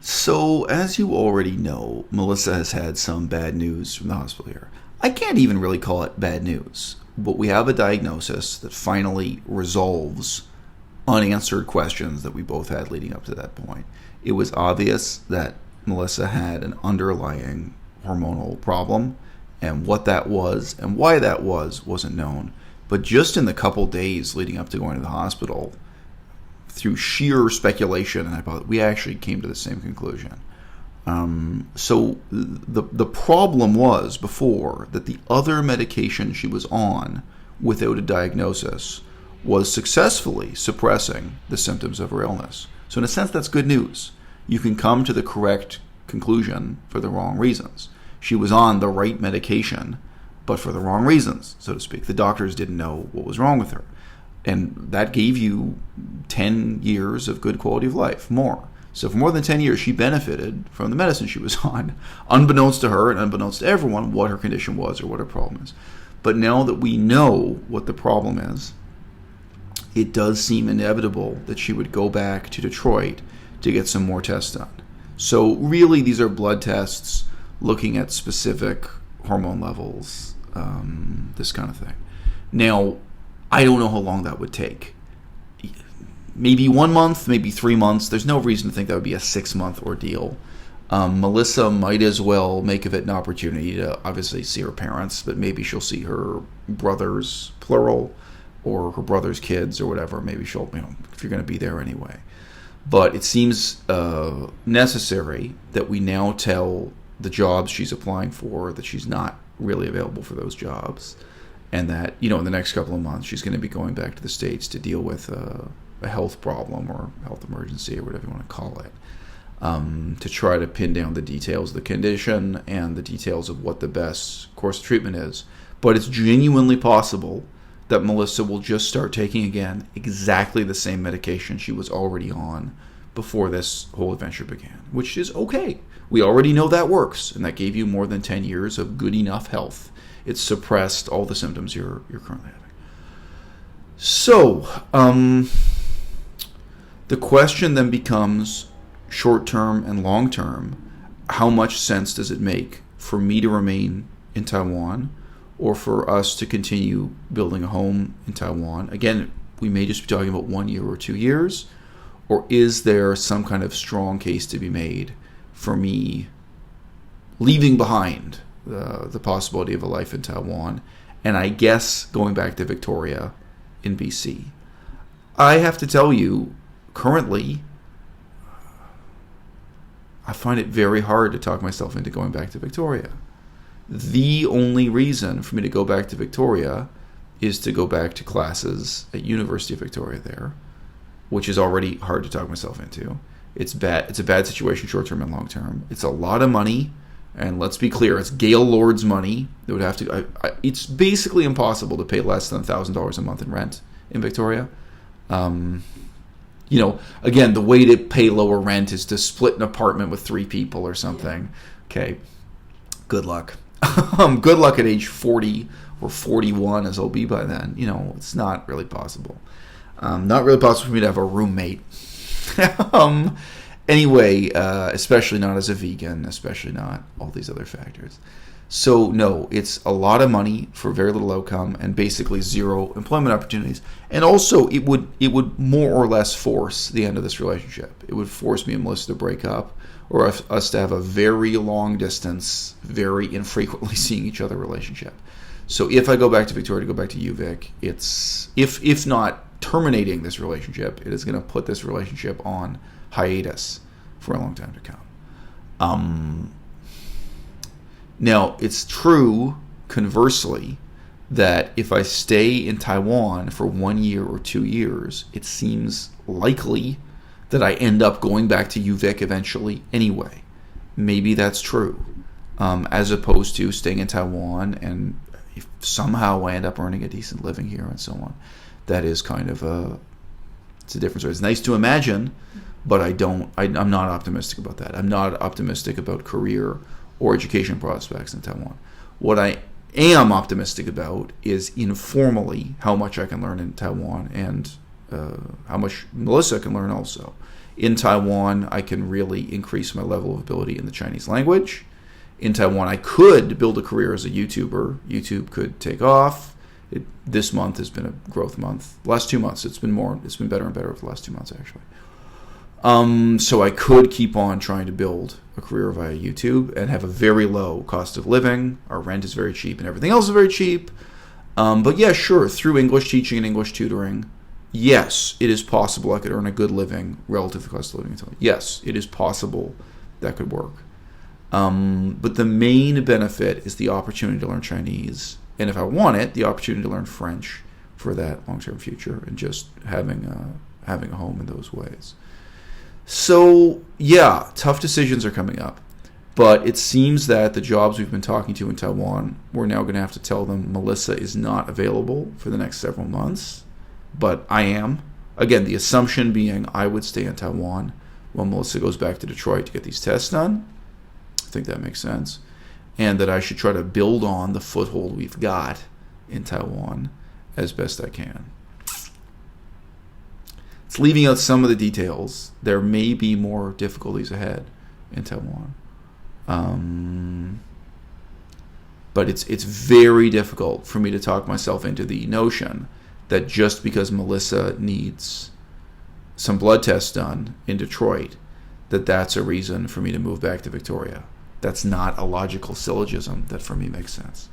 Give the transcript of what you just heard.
So, as you already know, Melissa has had some bad news from the hospital here. I can't even really call it bad news, but we have a diagnosis that finally resolves unanswered questions that we both had leading up to that point. It was obvious that Melissa had an underlying hormonal problem, and what that was and why that was wasn't known. But just in the couple days leading up to going to the hospital, through sheer speculation and hypothesis, we actually came to the same conclusion. So the problem was before that the other medication she was on without a diagnosis was successfully suppressing the symptoms of her illness. So in a sense, that's good news. You can come to the correct conclusion for the wrong reasons. She was on the right medication, but for the wrong reasons, so to speak. The doctors didn't know what was wrong with her. And that gave you 10 years of good quality of life, more. So for more than 10 years, she benefited from the medicine she was on, unbeknownst to her and unbeknownst to everyone what her condition was or what her problem is. But now that we know what the problem is, it does seem inevitable that she would go back to Detroit to get some more tests done. So really, these are blood tests looking at specific hormone levels, this kind of thing. Now, I don't know how long that would take. Maybe 1 month, maybe 3 months. There's no reason to think that would be a 6-month ordeal. Melissa might as well make of it an opportunity to obviously see her parents, but maybe she'll see her brothers, plural, or her brother's kids or whatever. Maybe she'll, if you're going to be there anyway. But it seems necessary that we now tell the jobs she's applying for that she's not really available for those jobs. And that, in the next couple of months, she's going to be going back to the States to deal with a health problem or health emergency or whatever you want to call it, to try to pin down the details of the condition and the details of what the best course of treatment is. But it's genuinely possible that Melissa will just start taking again exactly the same medication she was already on before this whole adventure began, which is okay. We already know that works, and that gave you more than 10 years of good enough health. It suppressed all the symptoms you're currently having. So, the question then becomes, short-term and long-term, how much sense does it make for me to remain in Taiwan or for us to continue building a home in Taiwan? Again, we may just be talking about 1 year or 2 years, or is there some kind of strong case to be made for me leaving behind the possibility of a life in Taiwan, and I guess going back to Victoria in BC. I have to tell you, currently, I find it very hard to talk myself into going back to Victoria. The only reason for me to go back to Victoria is to go back to classes at University of Victoria there, which is already hard to talk myself into. It's bad. It's a bad situation, short term and long term. It's a lot of money. And let's be clear, it's Gaylord's money. They would have to. It's basically impossible to pay less than $1,000 a month in rent in Victoria. Again, the way to pay lower rent is to split an apartment with 3 people or something. Okay, good luck. Good luck at age 40 or 41, as I'll be by then. It's not really possible. Not really possible for me to have a roommate. Anyway, especially not as a vegan, especially not all these other factors. So no, it's a lot of money for very little outcome and basically zero employment opportunities. And also, it would more or less force the end of this relationship. It would force me and Melissa to break up, or us to have a very long distance, very infrequently seeing each other relationship. So if I go back to Victoria to go back to UVic, it's if not terminating this relationship, it is going to put this relationship on hiatus for a long time to come. Now, it's true, conversely, that if I stay in Taiwan for 1 year or 2 years, it seems likely that I end up going back to UVic eventually anyway. Maybe that's true, as opposed to staying in Taiwan and if somehow I end up earning a decent living here and so on. That is kind of it's a different story. It's nice to imagine, but I'm not optimistic about that. I'm not optimistic about career or education prospects in Taiwan. What I am optimistic about is informally how much I can learn in Taiwan and how much Melissa can learn also. In Taiwan, I can really increase my level of ability in the Chinese language. In Taiwan, I could build a career as a YouTuber. YouTube could take off. This month has been a growth month. The last 2 months, it's been better and better over the last 2 months, actually. So I could keep on trying to build a career via YouTube and have a very low cost of living. Our rent is very cheap and everything else is very cheap. But yeah, sure, through English teaching and English tutoring, yes, it is possible I could earn a good living relative to the cost of living. Yes, it is possible that could work. But the main benefit is the opportunity to learn Chinese. And if I want it, the opportunity to learn French for that long-term future and just having a home in those ways. So, yeah, tough decisions are coming up. But it seems that the jobs we've been talking to in Taiwan, we're now going to have to tell them Melissa is not available for the next several months. But I am. Again, the assumption being I would stay in Taiwan while Melissa goes back to Detroit to get these tests done. I think that makes sense. And that I should try to build on the foothold we've got in Taiwan as best I can. It's leaving out some of the details. There may be more difficulties ahead in Taiwan. But it's very difficult for me to talk myself into the notion that just because Melissa needs some blood tests done in Detroit, that's a reason for me to move back to Victoria. That's not a logical syllogism that for me makes sense.